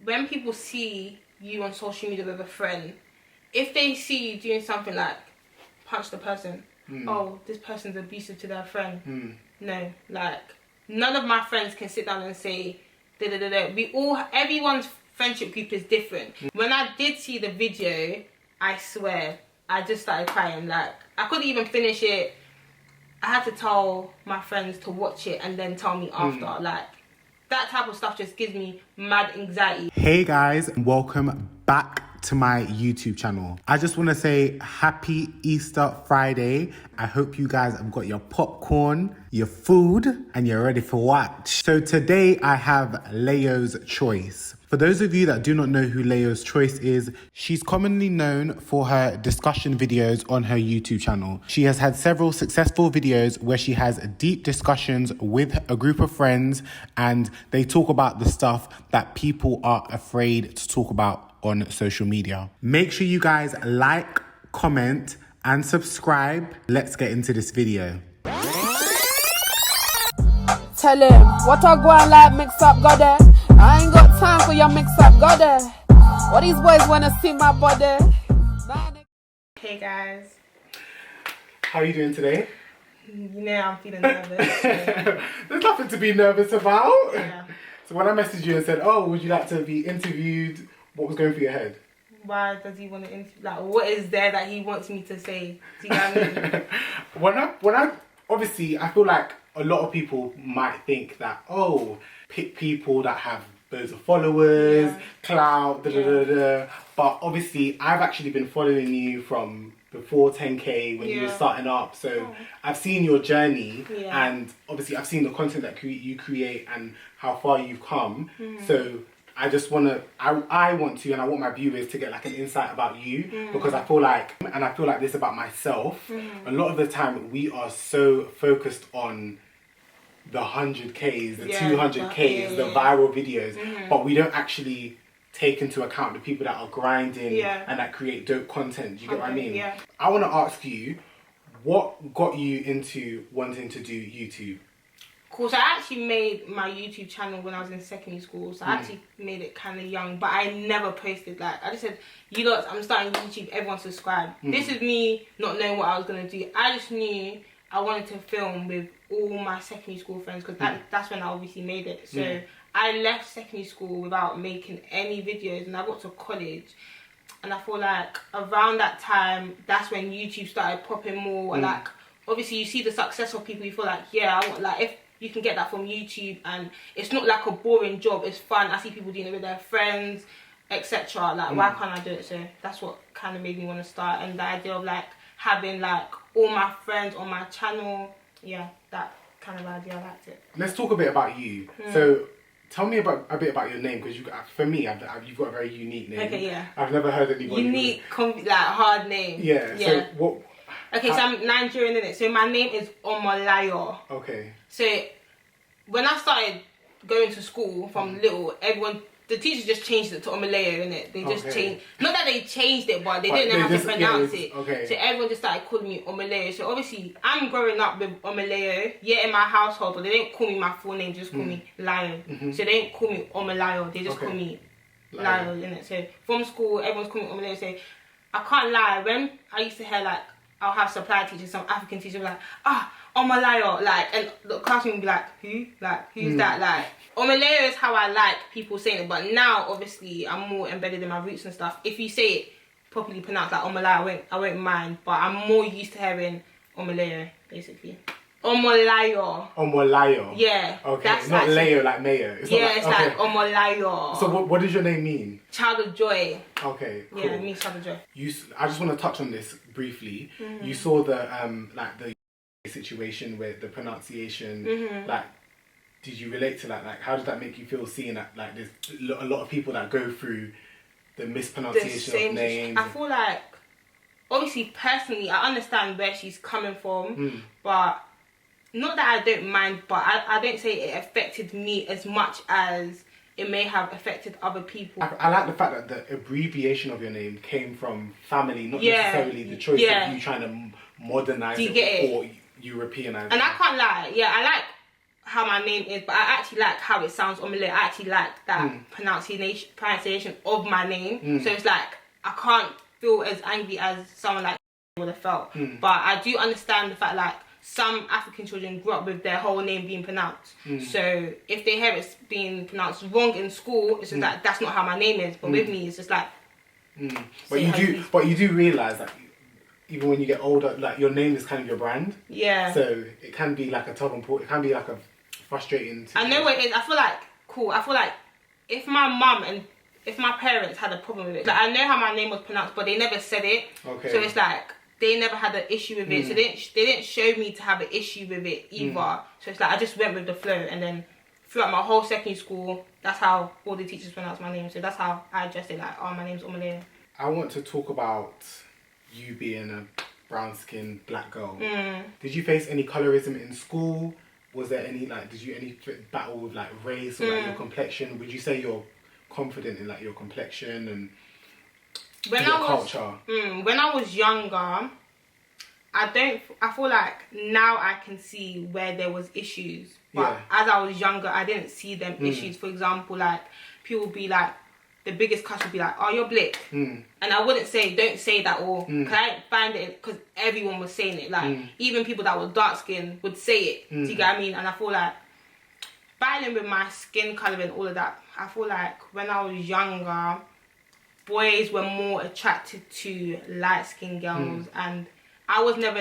when people see you on social media with a friend, if they see you doing something like punch the person, oh, this person's abusive to their friend. No, like, none of my friends can sit down and say, da da da da. Everyone's friendship group is different. When I did see the video, I swear, I just started crying. Like, I couldn't even finish it. I had to tell my friends to watch it and then tell me after. Like, that type of stuff just gives me mad anxiety. Hey guys, welcome back to my YouTube channel. I just want to say happy Easter Friday. I hope you guys have got your popcorn, your food, and you're ready for watch. So today I have Layo'S Choice. For those of you that do not know who Layo'S Choice is, she's commonly known for her discussion videos on her YouTube channel. She has had several successful videos where she has deep discussions with a group of friends and they talk about the stuff that people are afraid to talk about on social media. Make sure you guys like, comment, and subscribe. Let's get into this video. Tell him what I go on like mix up, got there. I ain't got time for your mix up, got there. What these boys wanna see my body. Hey guys. How are you doing today? You know I'm feeling nervous. There's nothing to be nervous about. Yeah. So when I messaged you and said, oh, would you like to be interviewed? What was going through your head? Why does he want to interview? Like, what is there that he wants me to say? Do you know what I mean? when I obviously, I feel like a lot of people might think that, oh, pick people that have loads of followers, clout, da da da da. But obviously, I've actually been following you from before 10K when you were starting up. So I've seen your journey and obviously I've seen the content that you create and how far you've come. So I just want to, I want to, and I want my viewers to get like an insight about you because I feel like, and I feel like this about myself, a lot of the time we are so focused on the 100Ks, the 200Ks, the viral videos, but we don't actually take into account the people that are grinding and that create dope content. Do you get what I mean? Yeah. I want to ask you, what got you into wanting to do YouTube? Cool, so I actually made my YouTube channel when I was in secondary school. So I actually made it kind of young, but I never posted. Like, I just said, you lot, I'm starting YouTube, everyone subscribe. This is me not knowing what I was going to do. I just knew I wanted to film with all my secondary school friends because that's when I obviously made it. So I left secondary school without making any videos and I got to college. And I feel like around that time, that's when YouTube started popping more. And like, obviously you see the success of people, you feel like, yeah, I want, like, if you can get that from YouTube and it's not like a boring job, it's fun. I see people doing it with their friends, etc. Like, why can't I do it? So that's what kind of made me want to start. And the idea of like having like all my friends on my channel, that kind of idea, I liked it. Let's talk a bit about you. So tell me a bit about your name, because for me, you've got a very unique name. Okay, yeah. I've never heard anybody unique, like hard name. Yeah. So what? Okay, so I'm Nigerian, innit? So my name is Layo'S. Okay. So when I started going to school from little, the teachers just changed it to Omalayo, innit? They just changed, not that they changed it, but they didn't know how to pronounce it. Okay. So everyone just started calling me Omalayo. So obviously, I'm growing up with Omalayo, in my household, but they didn't call me my full name, just call me Layo. So they didn't call me Omalayo, they just call me Layo, innit? So from school, everyone's calling me Omalayo. So I can't lie, when I used to hear like, I'll have supply teachers, some African teachers like, Omalayo, like, and the classroom would be like, who? Like, who's that? Like, Omalayo is how I like people saying it, but now, obviously, I'm more embedded in my roots and stuff. If you say it properly pronounced, like Omalayo, I won't mind, but I'm more used to hearing Omalayo, basically. Omalayo. Yeah. Okay, that's not actually, Layo like mayo. It's like Omalayo. So what does your name mean? Child of joy. Okay, cool. Yeah, it means child of joy. I just want to touch on this briefly. You saw the the situation with the pronunciation. Like, did you relate to that? Like, how did that make you feel seeing that like there's a lot of people that go through the mispronunciation of names? I feel like, obviously, personally, I understand where she's coming from, but not that I don't mind, but I don't say it affected me as much as it may have affected other people. I like the fact that the abbreviation of your name came from family, not necessarily the choice of you trying to modernize it or Europeanize it. And I can't lie, I like how my name is, but I actually like how it sounds Omele. I actually like that pronunciation of my name. So it's like I can't feel as angry as someone like would have felt. But I do understand the fact like some African children grew up with their whole name being pronounced. So if they hear it's being pronounced wrong in school, it's just like that's not how my name is. But with me, it's just like. But you do realise that even when you get older, like your name is kind of your brand. Yeah. So it can be like a tug and pull. It can be like a frustrating. I know what it is. I feel like cool. I feel like if my mum and if my parents had a problem with it, like I know how my name was pronounced, but they never said it. Okay. So it's like they never had an issue with it. So they didn't show me to have an issue with it either. So it's like I just went with the flow, and then throughout my whole secondary school, that's how all the teachers pronounced my name. So that's how I addressed it. Like, oh, my name's Omele. I want to talk about you being a brown-skinned black girl. Did you face any colorism in school? Was there any did you any battle with like race or like your complexion? Would you say you're confident in like your complexion and your culture? When I was younger, I feel like now I can see where there was issues, but as I was younger, I didn't see them issues. For example, like people would be like, the biggest cuss would be like, oh, you're blick. And I wouldn't say, don't say that, or can I find it, because everyone was saying it. Like, even people that were dark skinned would say it. Do you get what I mean? And I feel like, battling with my skin colour and all of that, I feel like when I was younger, boys were more attracted to light skinned girls. And I was never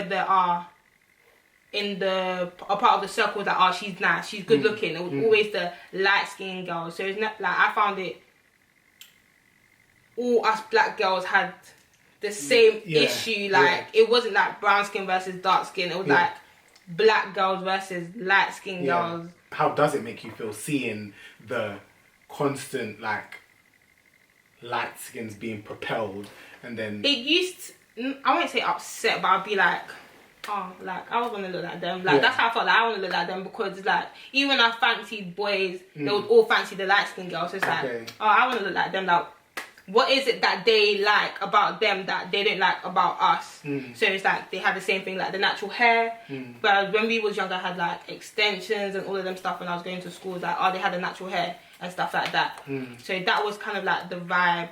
in a part of the circle that, she's nice, she's good looking. It was always the light skinned girls. So it's not like I found it, all us black girls had the same issue. Like it wasn't like brown skin versus dark skin. It was like black girls versus light skin girls. How does it make you feel seeing the constant like light skins being propelled, and then it used to, I won't say upset, but I'd be like, oh, like I was gonna look like them. Like that's how I felt. Like I want to look like them, because like even when I fancied boys, they would all fancy the light skin girls. So it's like, oh, I want to look like them. Like, what is it that they like about them that they don't like about us? So it's like they had the same thing, like the natural hair. But when we was younger, I had like extensions and all of them stuff when I was going to school. Like, oh, they had the natural hair and stuff like that. So that was kind of like the vibe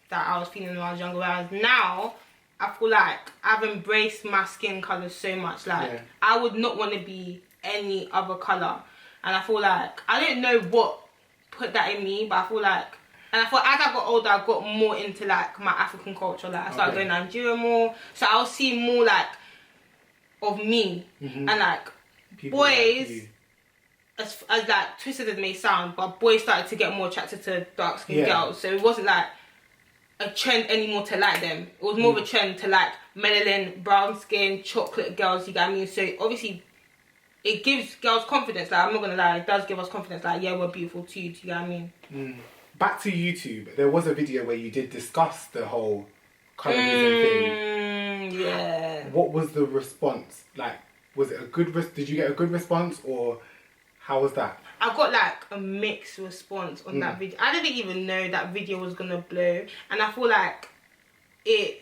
that I was feeling when I was younger. Whereas now, I feel like I've embraced my skin colour so much. Like, I would not want to be any other colour. And I feel like, I don't know what put that in me, but I feel like, and I thought as I got older, I got more into like my African culture. Like I started going to Nigeria more, so I'll see more like of me and like people boys. Like as like twisted as it may sound, but boys started to get more attracted to dark skinned girls. So it wasn't like a trend anymore to like them. It was more of a trend to like melanin, brown skin, chocolate girls. You get what I mean? So obviously, it gives girls confidence. Like I'm not gonna lie, it does give us confidence. Like yeah, we're beautiful too. Do you get what I mean? Back to YouTube, there was a video where you did discuss the whole colorism thing. Yeah. What was the response? Like, was it a good did you get a good response, or how was that? I got like a mixed response on that video. I didn't even know that video was gonna blow, and I feel like it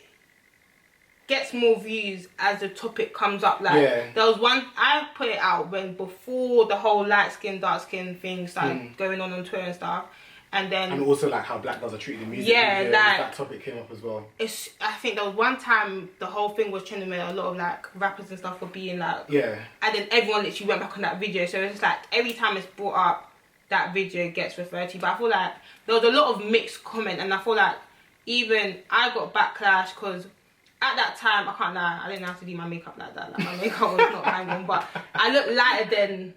gets more views as the topic comes up. Like there was one, I put it out when before the whole light skin, dark skin thing started going on Twitter and stuff. And then, and also like how black girls are treated in music. Like that topic came up as well. I think there was one time the whole thing was trending where a lot of like rappers and stuff were being like, and then everyone literally went back on that video. So it's just like every time it's brought up, that video gets referred to. But I feel like there was a lot of mixed comment, and I feel like even I got backlash because at that time, I can't lie, I didn't know how to do my makeup like that. Like my makeup was not hanging, but I looked lighter than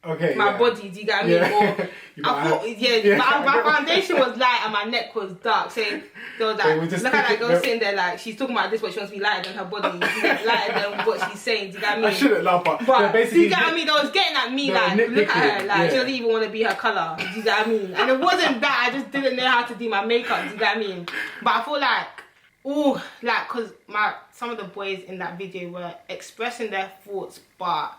my body, do you get what I mean? Or I thought, my foundation was light and my neck was dark. So they was like, look at that girl sitting there like, she's talking about this, but she wants to be lighter than her body, lighter than what she's saying, do you get what I mean? I shouldn't laugh, but do you get what I mean? They was getting at me like, look at her, like, she doesn't even want to be her colour, do you get what I mean? And it wasn't that, I just didn't know how to do my makeup, do you get what I mean? But I feel like, like, because some of the boys in that video were expressing their thoughts, but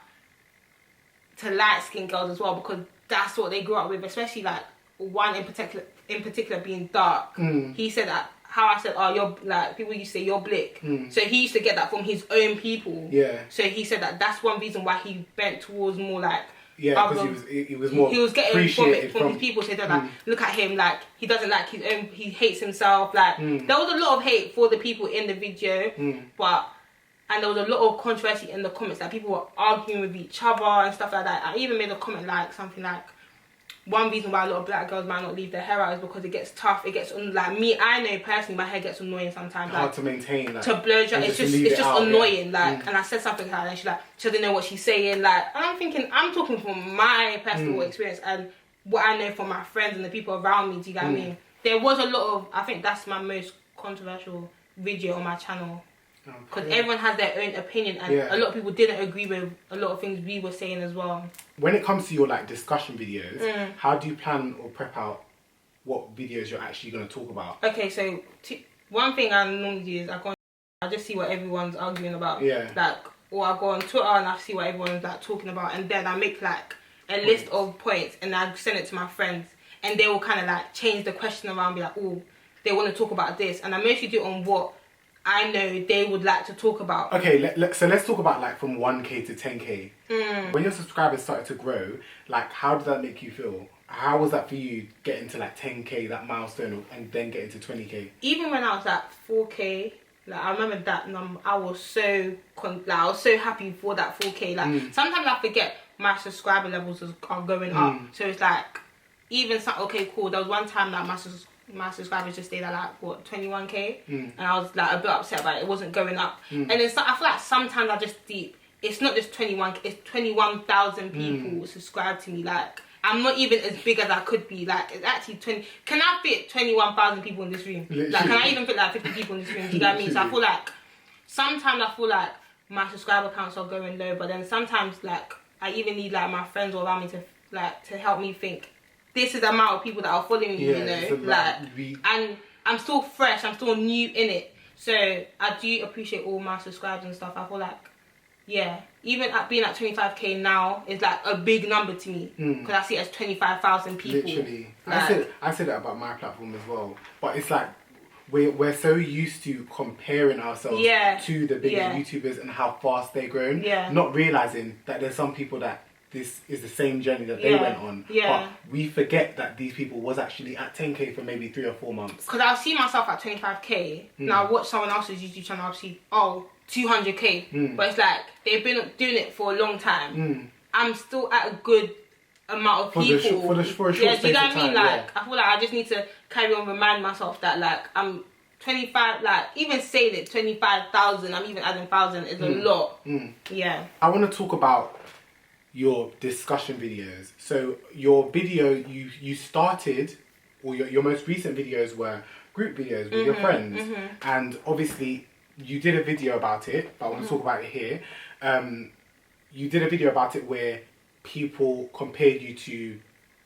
to light-skinned girls as well, because that's what they grew up with, especially like one in particular being dark. He said that, how I said, oh, you're like, people used to say you're blick. So he used to get that from his own people. So he said that that's one reason why he bent towards more like Yeah, because he was more he was getting appreciated from his people. So they're like, look at him, like he doesn't like his own, he hates himself. Like there was a lot of hate for the people in the video, and there was a lot of controversy in the comments. Like people were arguing with each other and stuff like that. I even made a comment like something like, one reason why a lot of black girls might not leave their hair out is because it gets tough. It gets like me. I know personally, my hair gets annoying sometimes. Hard like, to maintain. Like, to blow dry. It's just annoying. Like, and I said something like that, and she doesn't know what she's saying. Like, and I'm thinking, I'm talking from my personal experience and what I know from my friends and the people around me. Do you get what I mean? There was a lot of. I think that's my most controversial video on my channel. Because everyone has their own opinion, and a lot of people didn't agree with a lot of things we were saying as well. When it comes to your like discussion videos, how do you plan or prep out what videos you're actually going to talk about? Okay, so one thing I normally do is I just see what everyone's arguing about. Yeah. Like, or I go on Twitter and I see what everyone's like talking about, and then I make like a list of points and I send it to my friends, and they will kind of like change the question around, be like, oh, they want to talk about this, and I mostly do it on what I know they would like to talk about. Okay, so let's talk about like from 1K to 10K. When your subscribers started to grow, like how did that make you feel? How was that for you getting to like 10K, that milestone, and then getting to 20K? Even when I was at 4K, like I remember that number, I was so happy for that 4K. Like sometimes I forget my subscriber levels are going up, so it's like okay, cool. There was one time that my subscribers just stayed at like what 21K, and I was like a bit upset about it. It wasn't going up, and then I feel like sometimes I just it's not just 21, it's 21,000 people subscribe to me. Like I'm not even as big as I could be. Like it's actually 20. Can I fit 21,000 people in this room? Literally. Like can I even fit like 50 people in this room? Do you know what I mean? So I feel like sometimes my subscriber counts are going low, but then sometimes like I even need like my friends all around me to help me think. This is the amount of people that are following me, you know, like, and I'm still fresh, I'm still new in it, so I do appreciate all my subscribers and stuff. I feel like, even at being at 25K now is like a big number to me, because I see it as 25,000 people. Literally, like, I said that about my platform as well, but it's like we're so used to comparing ourselves to the bigger YouTubers and how fast they're grown, not realizing that there's some people that this is the same journey that they went on. But we forget that these people was actually at 10K for maybe 3 or 4 months. Because I'll see myself at 25K. Now I watch someone else's YouTube channel, I'll see, 200K. But it's like, they've been doing it for a long time. I'm still at a good amount of people. For a short space of time. Do you know what I mean? Like, I feel like I just need to carry on, remind myself that like, I'm 25, like, even saying it, 25,000, I'm even adding 1,000 is a lot. Yeah. I want to talk about your discussion videos. So your video you started, or your most recent videos were group videos with your friends, and obviously you did a video about it, but I want to talk about it here. You did a video about it where people compared you to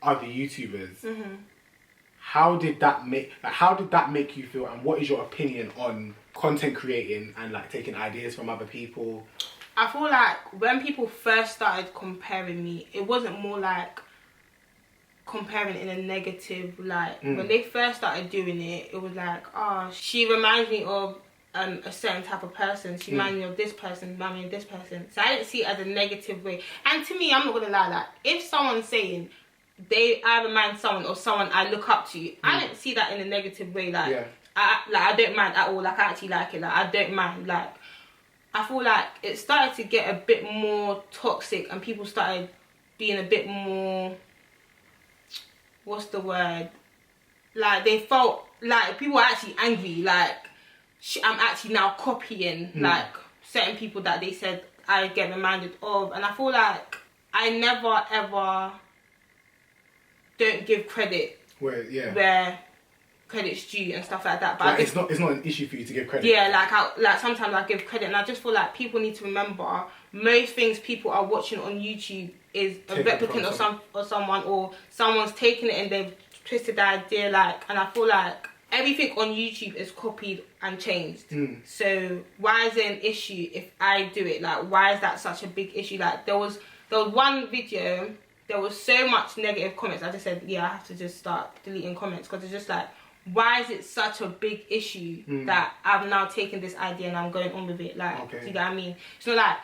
other YouTubers. How did that make you feel, and what is your opinion on content creating and like taking ideas from other people? I feel like when people first started comparing me, it wasn't more like comparing in a negative light. When they first started doing it, it was like, she reminds me of a certain type of person. She reminds me of this person, reminds me of this person. So I didn't see it as a negative way. And to me, I'm not gonna lie, like if someone's saying I remind someone or someone I look up to, I didn't see that in a negative way. Like I don't mind at all. Like I actually like it. Like I don't mind. Like I feel like it started to get a bit more toxic, and people started being a bit more, what's the word? Like they felt like people were actually angry. Like I'm actually now copying like certain people that they said I get reminded of, and I feel like I never ever don't give credit where credit's due and stuff like that. But like, it's not an issue for you to give credit. Yeah, like sometimes I give credit, and I just feel like people need to remember most things people are watching on YouTube is a replicant of someone, or someone's taken it and they've twisted the idea. Like, and I feel like everything on YouTube is copied and changed. So why is it an issue if I do it? Like, why is that such a big issue? Like there was one video, there was so much negative comments. I just said, I have to just start deleting comments, because it's just like, why is it such a big issue that I've now taken this idea and I'm going on with it? Like, do you know what I mean? It's not like,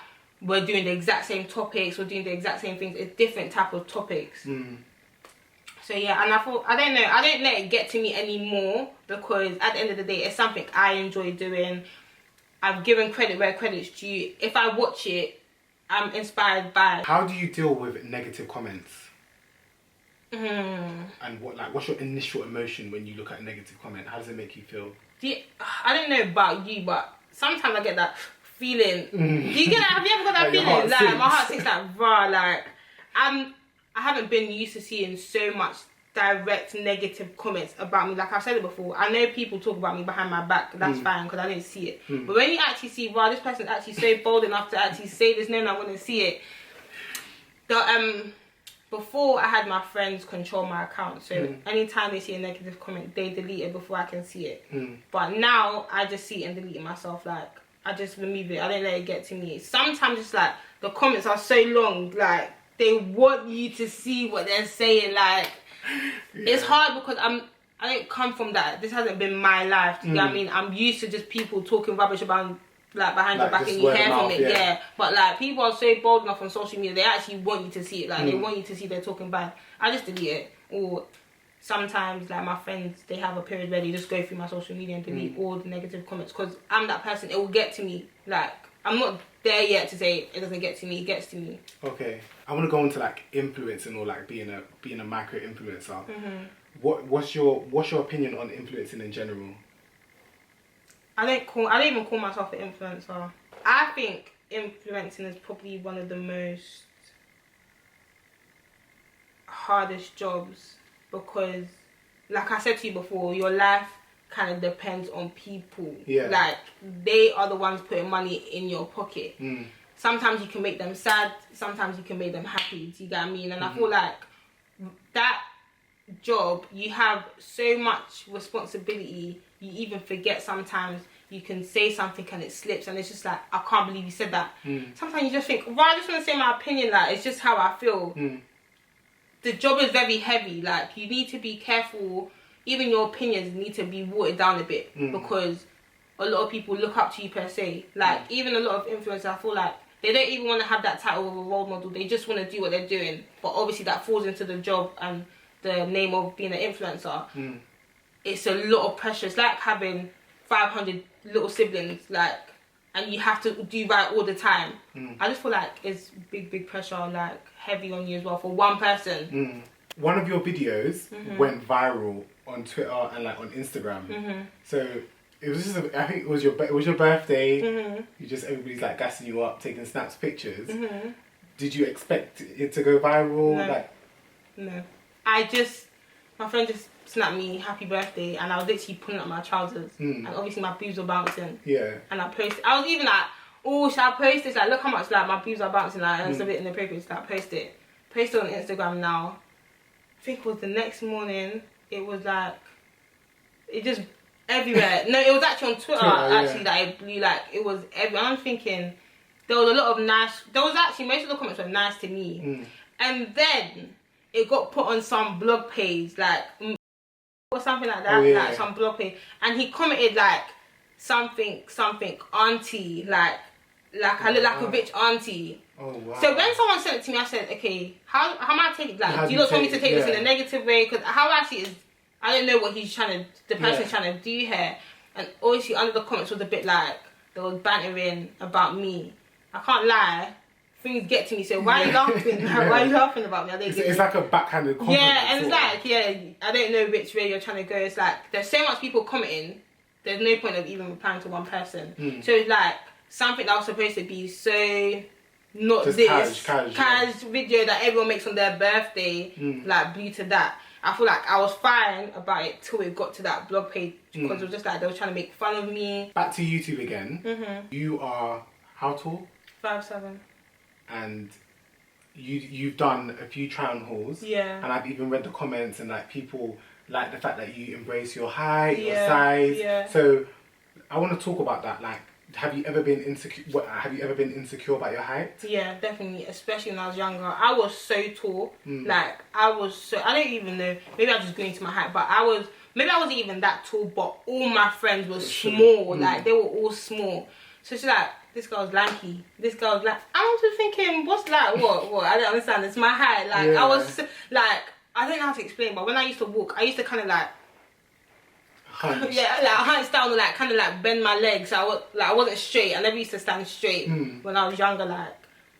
we're doing the exact same topics, we're doing the exact same things. It's different type of topics. So yeah, and I thought, I don't let it get to me anymore, because at the end of the day, it's something I enjoy doing. I've given credit where credit's due. If I watch it, I'm inspired by it. How do you deal with negative comments? And what's your initial emotion when you look at a negative comment? How does it make you feel? I don't know about you, but sometimes I get that feeling. Do you get that? Have you ever got that feeling? Like my heart sinks like rah, like I haven't been used to seeing so much direct negative comments about me. Like I've said it before, I know people talk about me behind my back. That's fine, because I didn't see it. But when you actually see, wow, this person's actually so bold enough to actually say this, no, I want to see it. Before, I had my friends control my account, so anytime they see a negative comment, they delete it before I can see it. But now I just see it and delete it myself. Like I just remove it. I don't let it get to me. Sometimes it's like the comments are so long, like they want you to see what they're saying. Like it's hard because I don't come from that. This hasn't been my life. Do you know what I mean? I'm used to just people talking rubbish about, like, behind your back, and you hear from it. Yeah. But like people are so bold enough on social media, they actually want you to see it. Like they want you to see they're talking bad. I just delete it. Or sometimes, like, my friends, they have a period where they just go through my social media and delete all the negative comments, because I'm that person. It will get to me. Like I'm not there yet to say it doesn't get to me. It gets to me. Okay, I want to go into like influencing, or like being a micro influencer. What's your opinion on influencing in general? I don't even call myself an influencer. I think influencing is probably one of the most hardest jobs, because, like I said to you before, your life kind of depends on people. Yeah. Like they are the ones putting money in your pocket. Sometimes you can make them sad. Sometimes you can make them happy. Do you get what I mean? And I feel like that job, you have so much responsibility. You even forget sometimes. You can say something and it slips, and it's just like, I can't believe you said that. Sometimes you just think, well, I just want to say my opinion. Like it's just how I feel. The job is very heavy. Like you need to be careful. Even your opinions need to be watered down a bit, because a lot of people look up to you per se. Like even a lot of influencers, I feel like they don't even want to have that title of a role model. They just want to do what they're doing. But obviously that falls into the job and the name of being an influencer. It's a lot of pressure. It's like having 500 little siblings, like, and you have to do right all the time. I just feel like it's big pressure, like heavy on you as well for one person. One of your videos went viral on Twitter and like on Instagram. So it was just I think it was your birthday. You just, everybody's like gassing you up, taking snaps, pictures. Did you expect it to go viral? No. My friend just snapped me happy birthday, and I was literally pulling up my trousers, and obviously my boobs were bouncing. Yeah. And I posted. I was even like, oh, should I post this? Like, look how much like my boobs are bouncing. Like, and it's a bit inappropriate. So I post it on Instagram now. I think it was the next morning. It was like, it just everywhere. No, it was actually on Twitter. Actually, that it blew. Like it was everywhere. I'm thinking there was a lot of nice. There was actually most of the comments were nice to me, and then it got put on some blog page, like or something like that, like some blog page, and he commented like something auntie, like I look like a rich auntie. Oh, wow. So when someone sent it to me, I said, okay, how am I taking it? Like, do you not want me to take this in a negative way? Because how actually is, I don't know what he's trying to, the person's trying to do here. And obviously under the comments was a bit like, they was bantering about me. I can't lie, things get to me, so why are you laughing? Why are you laughing about me? It's like a backhanded comment. Yeah, and it's like, I don't know which way you're trying to go. It's like, there's so much people commenting, there's no point of even replying to one person. So it's like, something that was supposed to be so not just this cash video that everyone makes on their birthday, like blew to that. I feel like I was fine about it till it got to that blog page, because it was just like they were trying to make fun of me. Back to YouTube again. You are how tall? 5'7". And you've done a few try-on hauls. Yeah. And I've even read the comments, and like people like the fact that you embrace your height, your size. Yeah. So I want to talk about that. Like, have you ever been insecure? Have you ever been insecure about your height? Yeah, definitely. Especially when I was younger, I was so tall. Like I don't even know. Maybe I just grew into my height, but maybe I wasn't even that tall. But all my friends were small. Like they were all small. So it's like this girl's lanky. This girl's like, I'm just thinking, what's like, what? I don't understand. It's my height. Like, I was, like, I don't know how to explain, but when I used to walk, I used to kind of like, Hunch. yeah, like hunch down and like kind of like bend my legs. So I wasn't straight. I never used to stand straight when I was younger, like,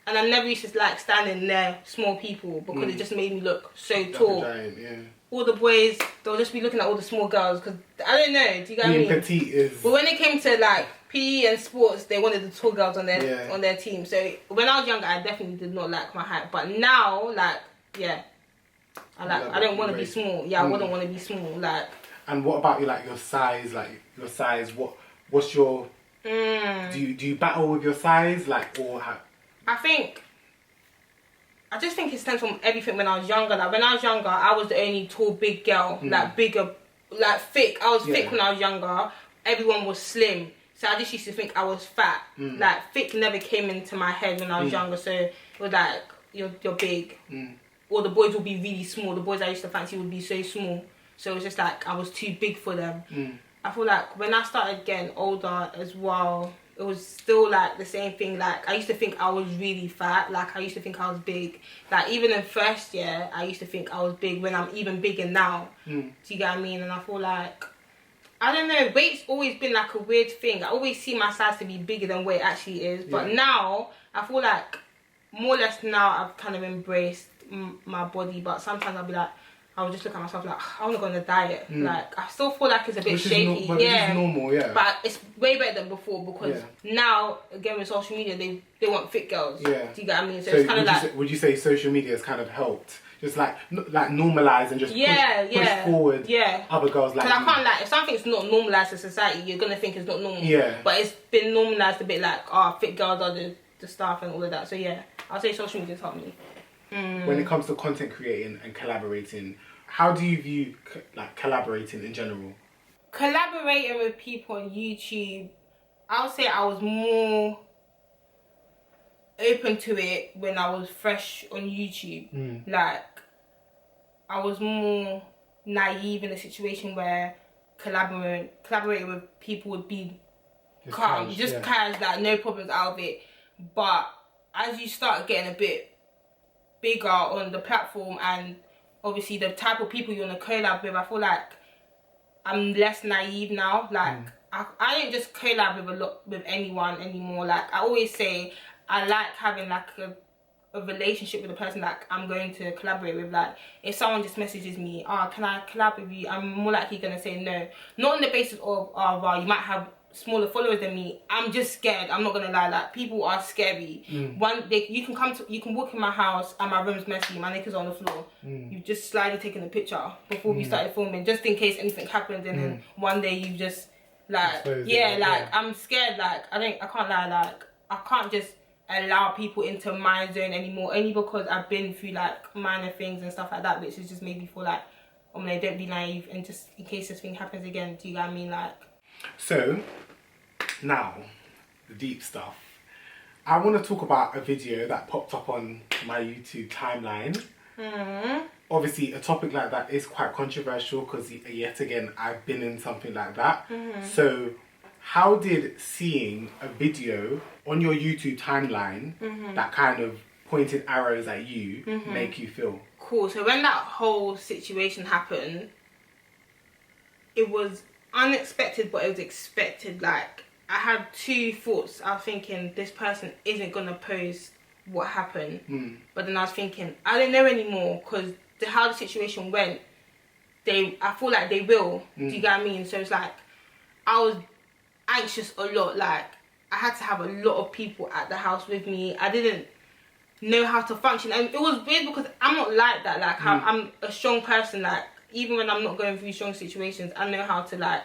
and I never used to like standing near small people because it just made me look so tall. Giant, yeah. All the boys, they'll just be looking at all the small girls because I don't know. Do you get what I mean? Petite is. But when it came to like PE and sports, they wanted the tall girls on their team. So when I was younger, I definitely did not like my height. But now, like, yeah, I don't want to be small. Yeah, I wouldn't want to be small. Like. And what about your size? Like your size, what's your? Do you battle with your size, like, or how? I just think it stems from everything when I was younger. Like when I was younger, I was the only tall, big girl, like bigger, like thick. I was thick when I was younger. Everyone was slim, so I just used to think I was fat. Like thick never came into my head when I was younger. So it was like you're big, or the boys would be really small. The boys I used to fancy would be so small. So it was just like I was too big for them. I feel like when I started getting older as well, it was still like the same thing. Like I used to think I was really fat. Like I used to think I was big. Like even in first year, I used to think I was big when I'm even bigger now. Do you get what I mean? And I feel like, I don't know, weight's always been like a weird thing. I always see my size to be bigger than what it actually is. But now, I feel like more or less now I've kind of embraced my body. But sometimes I'll be like, I would just look at myself like, I want to go on a diet. Like, I still feel like it's a bit shaky. Which is normal, yeah. But it's way better than before because now, again, with social media, they want fit girls. Yeah. Do you get what I mean? So it's kind of like... Would you say social media has kind of helped? Just like normalise and just push forward other girls like you? Because I can't, like, if something's not normalised in society, you're going to think it's not normal. Yeah. But it's been normalised a bit like, fit girls are the stuff and all of that. So yeah, I'll say social media's helped me. When it comes to content creating and collaborating, how do you view like collaborating in general? Collaborating with people on YouTube, I would say I was more open to it when I was fresh on YouTube. Like, I was more naive in a situation where collaborating with people would be calm, just like no problems out of it. But as you start getting a bit bigger on the platform and obviously the type of people you want to collab with, I feel like I'm less naive now. Like I don't just collab with anyone anymore. Like I always say, I like having like a relationship with the person that I'm going to collaborate with. Like if someone just messages me, can I collab with you, I'm more likely gonna say no. Not on the basis of well, you might have smaller followers than me. I'm just scared. I'm not gonna lie. Like people are scary. You can walk in my house and my room's messy. My knickers are on the floor. You've just slightly taken a picture before we started filming, just in case anything happens. And then one day you just like I'm scared. Like I can't lie. Like I can't just allow people into my zone anymore. Only because I've been through like minor things and stuff like that, which has just made me feel like, don't be naive, and just in case this thing happens again. Do you know what I mean? Like. So, now, the deep stuff. I want to talk about a video that popped up on my YouTube timeline. Obviously, a topic like that is quite controversial because, yet again, I've been in something like that. So, how did seeing a video on your YouTube timeline that kind of pointed arrows at you make you feel? Cool. So, when that whole situation happened, it was unexpected, but it was expected. Like I had two thoughts. I was thinking this person isn't gonna post what happened, but then I was thinking I don't know anymore because how the situation went. I feel like they will. Do you get what I mean? So it's like I was anxious a lot. Like I had to have a lot of people at the house with me. I didn't know how to function, and it was weird because I'm not like that. Like I'm a strong person. Like even when I'm not going through strong situations, I know how to like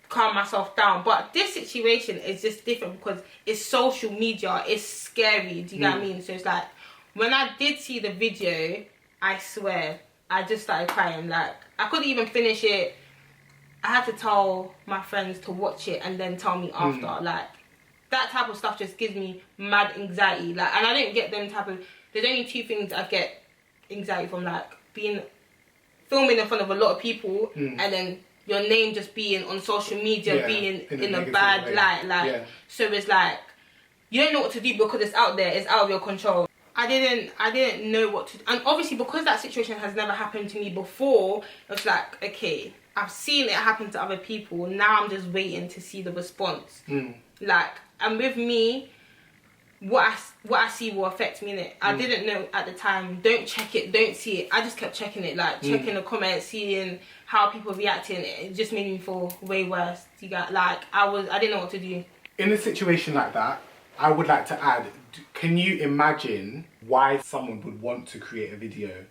calm myself down. But this situation is just different because it's social media. It's scary. Do you get what I mean? So it's like when I did see the video, I swear I just started crying. Like I couldn't even finish it. I had to tell my friends to watch it and then tell me after. Like that type of stuff just gives me mad anxiety. Like, and I don't get them type of. There's only two things I get anxiety from, like filming in front of a lot of people and then your name just being on social media being in a bad light. Like so it's like you don't know what to do because it's out there, it's out of your control. I didn't know what to do. And obviously because that situation has never happened to me before, it's like, okay, I've seen it happen to other people, now I'm just waiting to see the response. Like, and with me, what I see will affect me, innit? I didn't know at the time, don't check it, don't see it. I just kept checking it, like checking the comments, seeing how people reacting. It just made me feel way worse. You got, like, I didn't know what to do. In a situation like that, I would like to add, can you imagine why someone would want to create a video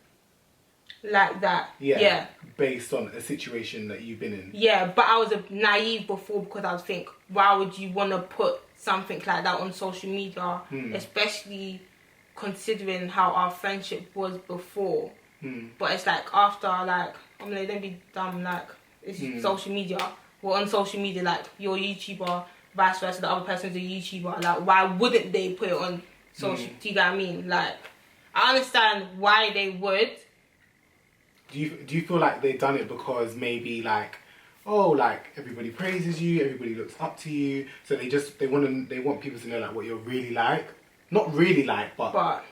like that? Yeah. Based on a situation that you've been in. Yeah, but I was naive before because I was think, why would you want to put something like that on social media, especially considering how our friendship was before. But it's like after, like, I'm like, don't be dumb, like, it's social media. We're on social media, like, you're a YouTuber, vice versa, the other person's a YouTuber. Like, why wouldn't they put it on social? Do you get what I mean? Like, I understand why they would. Do you feel like they've done it because maybe, like, oh, like, everybody praises you, everybody looks up to you, so they want people to know, like, what you're really like? Not really like, but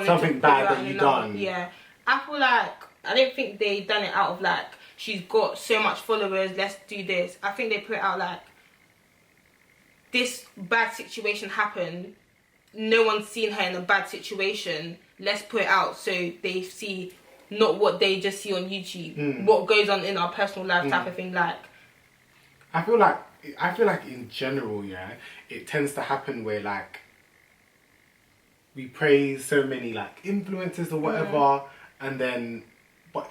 something bad that you've done. Yeah, I feel like, I don't think they done it out of, like, she's got so much followers, let's do this. I think they put it out like, this bad situation happened, no one's seen her in a bad situation, let's put it out so they see not what they just see on YouTube, what goes on in our personal life type of thing. Like, I feel like in general, yeah, it tends to happen where, like, we praise so many, like, influencers or whatever, and then, but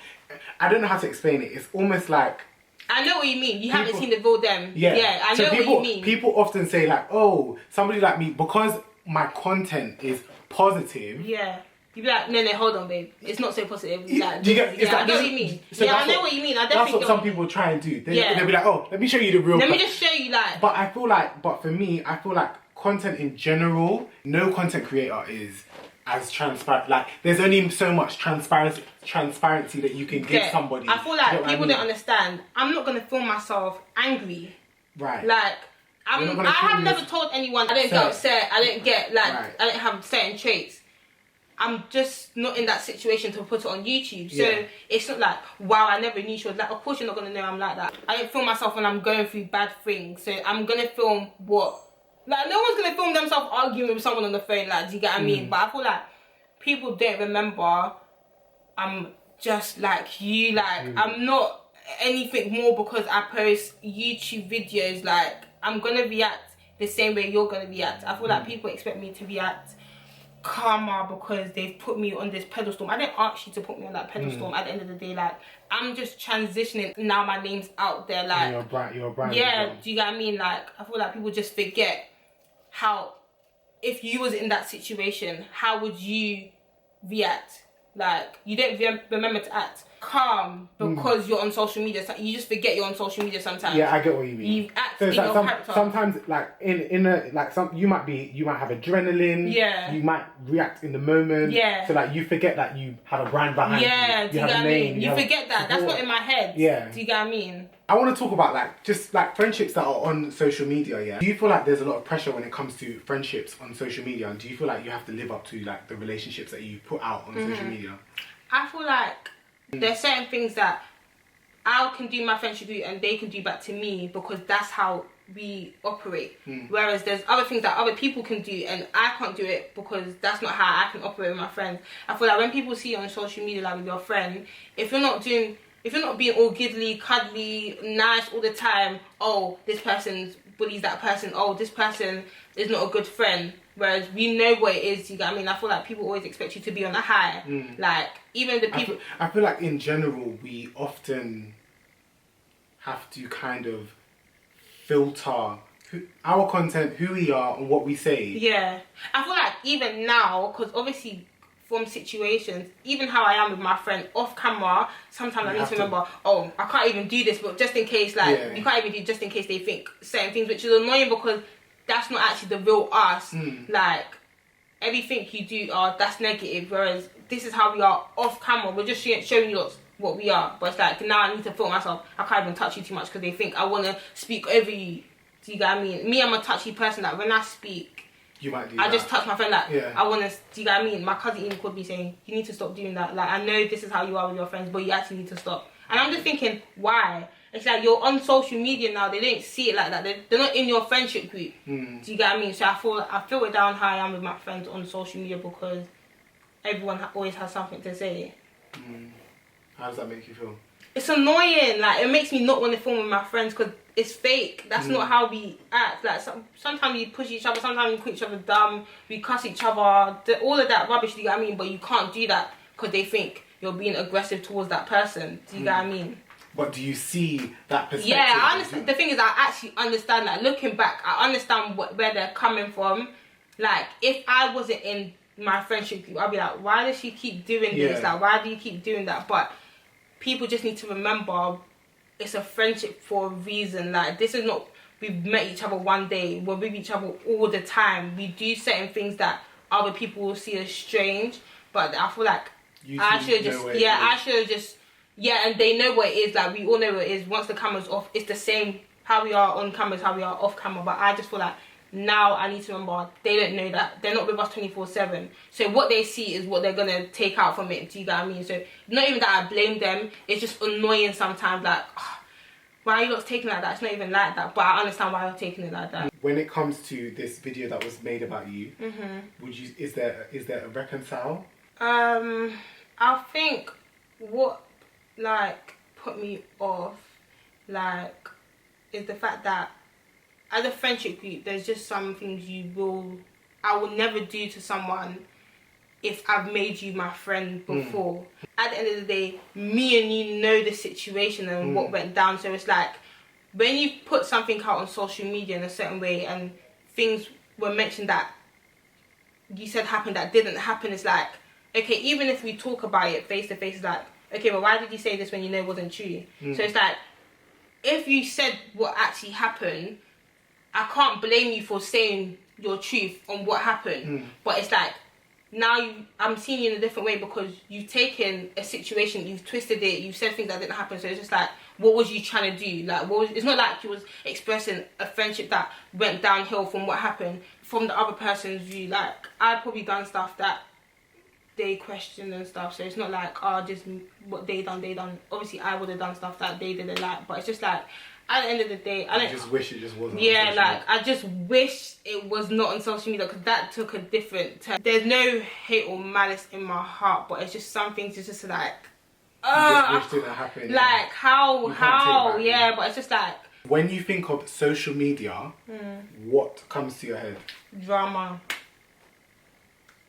I don't know how to explain it. It's almost like, I know what you mean. You haven't seen the real them. Yeah, I know what you mean. People often say, like, oh, somebody like me, because my content is positive. Yeah. You'd be like, no, hold on, babe. It's not so positive. Like, I know what you mean. So I know what you mean. That's what some people try and do. They'll be like, oh, let me show you the real. Let me just show you, like. But I feel like, for me, I feel like content in general, no content creator is as transparent. Like, there's only so much transparency that you can give somebody. I feel like people don't understand. I'm not gonna film myself angry. Right. Like, I have never told anyone I don't get upset. I don't get, like, I don't have certain traits. I'm just not in that situation to put it on YouTube. So it's not like, wow, I never knew she was like, of course you're not going to know I'm like that. I don't film myself when I'm going through bad things. So I'm going to film what, like, no one's going to film themselves arguing with someone on the phone, like, do you get what I mean? But I feel like people don't remember I'm just like you, like, I'm not anything more because I post YouTube videos. Like, I'm going to react the same way you're going to react. I feel like people expect me to react calmer because they've put me on this pedestal. I didn't ask you to put me on that pedestal. At the end of the day, like, I'm just transitioning. Now my name's out there, like, you're a brand. Yeah, do you get what I mean? Like, I feel like people just forget how, if you was in that situation, how would you react? Like, you don't remember to act calm because you're on social media. You just forget you're on social media sometimes. Yeah, I get what you mean. You act so in your character. Sometimes, like, in a, like, you might have adrenaline. Yeah. You might react in the moment. Yeah. So, like, you forget that you have a brand behind you. Yeah, do you get what I mean? You forget that. That's not in my head. Yeah. Do you get what I mean? I want to talk about, like, just, like, friendships that are on social media, yeah? Do you feel like there's a lot of pressure when it comes to friendships on social media? And do you feel like you have to live up to, like, the relationships that you put out on social media? I feel like there's certain things that I can do my friends should do and they can do back to me because that's how we operate. Whereas there's other things that other people can do and I can't do it because that's not how I can operate with my friends. I feel like when people see you on social media, like with your friend, if you're not being all giddly, cuddly, nice all the time, oh, this person bullies that person, oh, this person is not a good friend. Whereas we know what it is, you get what I mean? I feel like people always expect you to be on a high. Like, even the people... I feel like in general, we often have to kind of filter our content, who we are and what we say. Yeah. I feel like even now, because obviously from situations, even how I am with my friend off camera, sometimes I need to remember, oh, I can't even do this, but just in case, like, you can't even do just in case they think certain things, which is annoying because that's not actually the real us. Like, everything you do, that's negative, whereas this is how we are off camera. We're just showing you what we are. But it's like, now I need to film myself. I can't even touch you too much because they think I want to speak over you. Do you get what I mean? Me, I'm a touchy person. Like, when I speak, You might do I that. just touch my friend like, Yeah. I want to, do you get what I mean? My cousin even called me saying, you need to stop doing that. Like, I know this is how you are with your friends, but you actually need to stop. And I'm just thinking, why? It's like, you're on social media now, they don't see it like that. They're not in your friendship group. Do you get what I mean? So I feel it down how I am with my friends on social media because everyone always has something to say. How does that make you feel? It's annoying. Like, it makes me not want to film with my friends because it's fake. That's not how we act. Like, sometimes we push each other, sometimes we call each other dumb, we cuss each other, all of that rubbish, do you get what I mean? But you can't do that because they think you're being aggressive towards that person. Do you get what I mean? But do you see that perspective? Yeah, I understand. The thing is, I actually understand that. Looking back, I understand where they're coming from. Like, if I wasn't in my friendship group, I'd be like, why does she keep doing this? Like, why do you keep doing that? But people just need to remember it's a friendship for a reason. Like, this is not, we've met each other one day, we're with each other all the time. We do certain things that other people will see as strange, but I feel like I should have just, and they know what it is. Like, we all know what it is. Once the camera's off, it's the same how we are on camera as how we are off camera. But I just feel like now I need to remember they don't know that. They're not with us 24/7. So what they see is what they're going to take out from it. Do you get what I mean? So not even that I blame them. It's just annoying sometimes. Like, why are you not taking it like that? It's not even like that. But I understand why you're taking it like that. When it comes to this video that was made about you, is there a reconcile? I think what like put me off like is the fact that as a friendship group there's just some things I will never do to someone if I've made you my friend before. At the end of the day, me and you know the situation and what went down. So it's like when you put something out on social media in a certain way and things were mentioned that you said happened that didn't happen, it's like, okay, even if we talk about it face to face, it's like, okay, but why did you say this when you know it wasn't true? So it's like, if you said what actually happened, I can't blame you for saying your truth on what happened. But it's like, now I'm seeing you in a different way because you've taken a situation, you've twisted it, you've said things that didn't happen. So it's just like, what was you trying to do? Like, it's not like you was expressing a friendship that went downhill from what happened from the other person's view. Like, I've probably done stuff that they question and stuff, so it's not like, just what they done. Obviously I would have done stuff that they didn't like, but it's just like, at the end of the day, I just wish it just wasn't. Yeah, like, I just wish it was not on social media because that took a different turn. There's no hate or malice in my heart, but it's just some things it's just like, you just wish didn't happen. Like, how, but it's just like, when you think of social media, what comes to your head? Drama.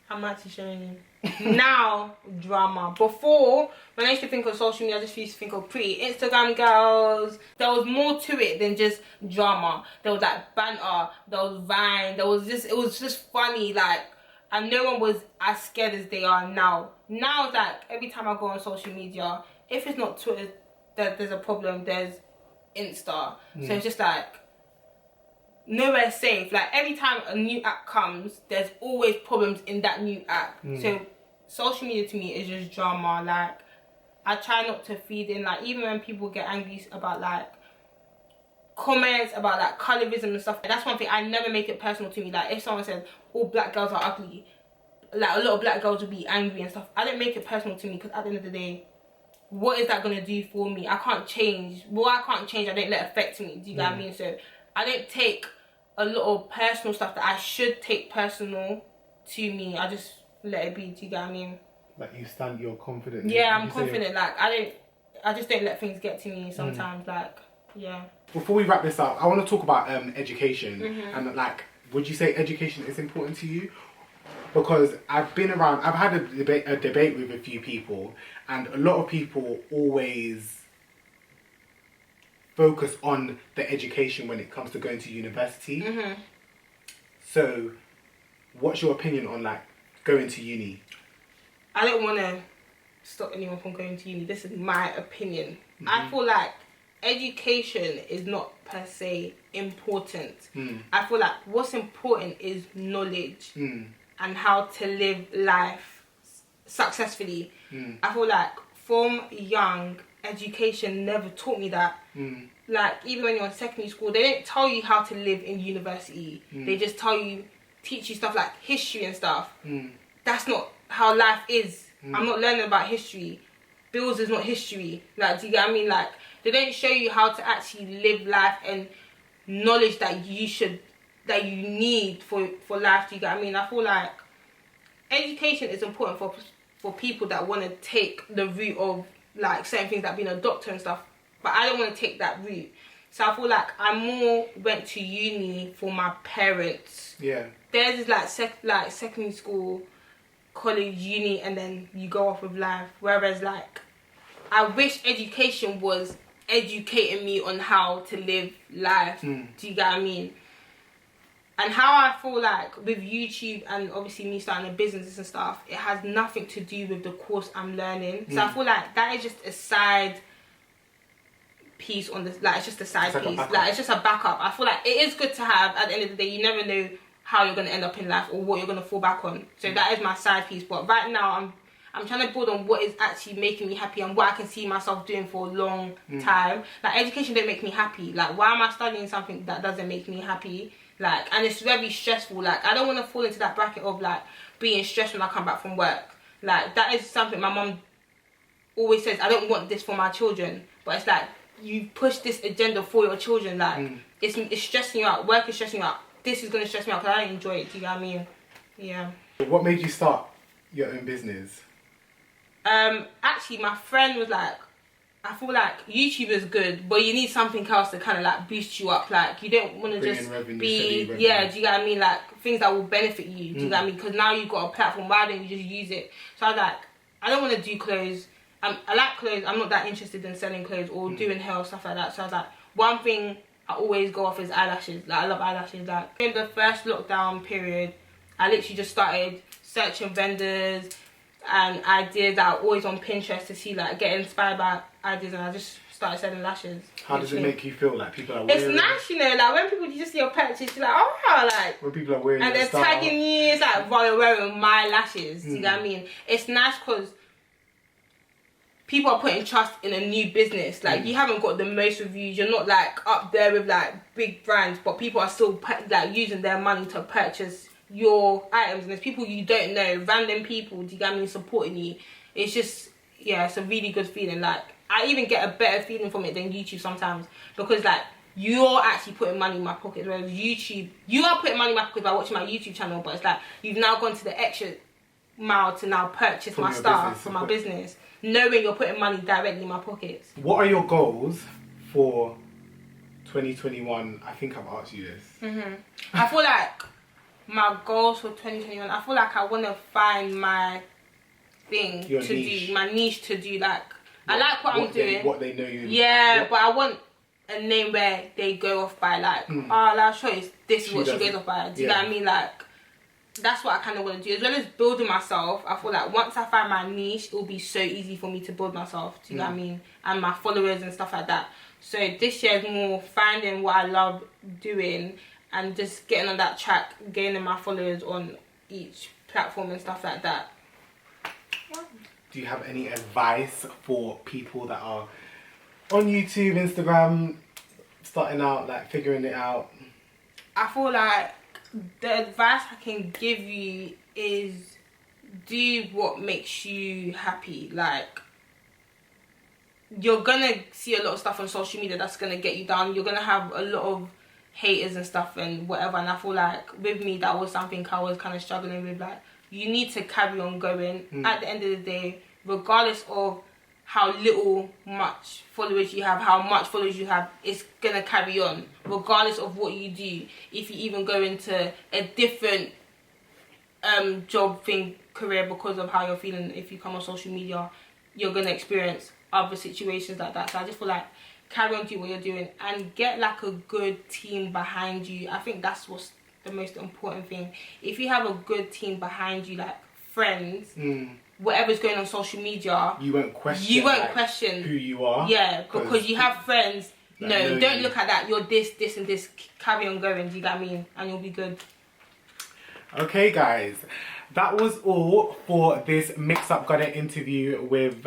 I'm actually showing you. Now, drama. Before, when I used to think of social media, I just used to think of pretty Instagram girls. There was more to it than just drama. There was like banter, there was Vine, it was just funny, like, and no one was as scared as they are now. Now, it's like, every time I go on social media, if it's not Twitter, there's a problem, there's Insta. So it's just like, nowhere safe. Like, every time a new app comes, there's always problems in that new app. So social media to me is just drama. Like, I try not to feed in, like, even when people get angry about like comments about like colorism and stuff, that's one thing, I never make it personal to me. Like, if someone said all black girls are ugly, like, a lot of black girls will be angry and stuff, I don't make it personal to me because at the end of the day, what is that going to do for me? I can't change. Well, I can't change, I don't let it affect me. Do you get what I mean? So I don't take a lot of personal stuff that I should take personal to me. I just let it be. Do you get what I mean? Like, you're confident. Yeah, I'm confident. Like, I just don't let things get to me sometimes. Like, yeah. Before we wrap this up, I want to talk about education and like, would you say education is important to you? Because I've had a debate with a few people, and a lot of people always focus on the education when it comes to going to university. So, what's your opinion on like going to uni? I don't want to stop anyone from going to uni. This is my opinion. I feel like education is not per se important. I feel like what's important is knowledge and how to live life successfully. I feel like from young, education never taught me that. Like, even when you're in secondary school, they don't tell you how to live in university. They just tell you teach you stuff like history and stuff. That's not how life is. I'm not learning about history. Bills is not history. Like, do you get what I mean? Like, they don't show you how to actually live life and knowledge that you need for life. Do you get what I mean? I feel like education is important for people that want to take the route of like certain things like being a doctor and stuff, but I don't want to take that route. So I feel like I more went to uni for my parents. Yeah. Theirs is like secondary school, college, uni, and then you go off with life. Whereas like, I wish education was educating me on how to live life. Do you get what I mean? And how I feel like with YouTube and obviously me starting a business and stuff, it has nothing to do with the course I'm learning. So I feel like that is just a side piece on this. Like, it's just a side piece. Like, it's just a backup. I feel like it is good to have. At the end of the day, you never know how you're gonna end up in life or what you're gonna fall back on. So that is my side piece. But right now, I'm trying to build on what is actually making me happy and what I can see myself doing for a long time. Like, education don't make me happy. Like, why am I studying something that doesn't make me happy? Like, and it's very stressful. Like, I don't want to fall into that bracket of like being stressed when I come back from work. Like, that is something my mum always says, I don't want this for my children. But it's like, you push this agenda for your children. Like, it's stressing you out. Work is stressing you out. This is going to stress me out because I don't enjoy it. Do you know what I mean? Yeah. What made you start your own business? Actually, my friend was like, I feel like YouTube is good, but you need something else to kind of like boost you up. Like, you don't want to just be, yeah, do you get what I mean? Like, things that will benefit you, do you get what I mean? Because now you've got a platform, why don't you just use it? So I was like, I don't want to do clothes. I like clothes, I'm not that interested in selling clothes or doing hair or stuff like that. So I was like, one thing I always go off is eyelashes. Like, I love eyelashes. Like, in the first lockdown period, I literally just started searching vendors and ideas that are always on Pinterest to see, like, get inspired by ideas, and I just started selling lashes. How does it make you feel? Like, people are wearing it's nice, you know, like when people, you just see your purchase, you're like, oh, like, when people are wearing and they're tagging you, it's like, while you're wearing my lashes. Do you know what I mean? It's nice because people are putting trust in a new business. Like, you haven't got the most reviews, you're not like up there with like big brands, but people are still like using their money to purchase your items, and there's people you don't know, random people, do you get what I mean, supporting you. It's just, yeah, it's a really good feeling. Like, I even get a better feeling from it than YouTube sometimes, because like, you're actually putting money in my pocket, whereas YouTube, you are putting money in my pocket by watching my YouTube channel, but it's like, you've now gone to the extra mile to now purchase my stuff from my business, knowing you're putting money directly in my pockets. What are your goals for 2021? I think I've asked you this. I feel like my goals for 2021, I feel like I want to find my thing do, my niche to do. Like, I like what I'm doing. What they know you. Yeah, but I want a name where they go off by, like, oh, I'll show you, this is what she goes off by. Do you know what I mean? Like, that's what I kind of want to do. As well as building myself, I feel like once I find my niche, it will be so easy for me to build myself. Do you know what I mean? And my followers and stuff like that. So this year is more finding what I love doing and just getting on that track, gaining my followers on each platform and stuff like that. Yeah. Do you have any advice for people that are on YouTube, Instagram, starting out, like figuring it out? I feel like the advice I can give you is do what makes you happy. Like, you're gonna see a lot of stuff on social media that's gonna get you down. You're gonna have a lot of haters and stuff and whatever, and I feel like with me that was something I was kind of struggling with. Like, you need to carry on going. At the end of the day, regardless of how much followers you have, how much followers you have, it's gonna carry on regardless of what you do. If you even go into a different job thing, career, because of how you're feeling, if you come on social media, you're gonna experience other situations like that. So I just feel like carry on doing what you're doing and get like a good team behind you. I think that's what's the most important thing. If you have a good team behind you, like friends, whatever's going on social media, you won't question who you are. Yeah, because you have friends. No, don't look at that. You're this and this. Carry on going. Do you get what I mean? And you'll be good. Okay, guys, that was all for this Mix Up Got It interview with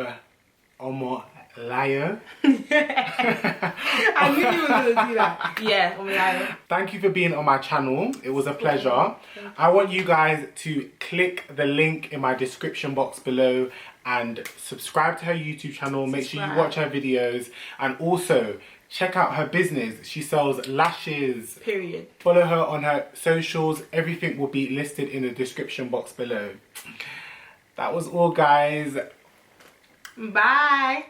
Omar Layo. I knew you were going to do that. Yeah, I'm Layo. Thank you for being on my channel. It was a pleasure. I want you guys to click the link in my description box below and subscribe to her YouTube channel. Make sure you watch her videos, and also check out her business. She sells lashes. Period. Follow her on her socials. Everything will be listed in the description box below. That was all, guys. Bye.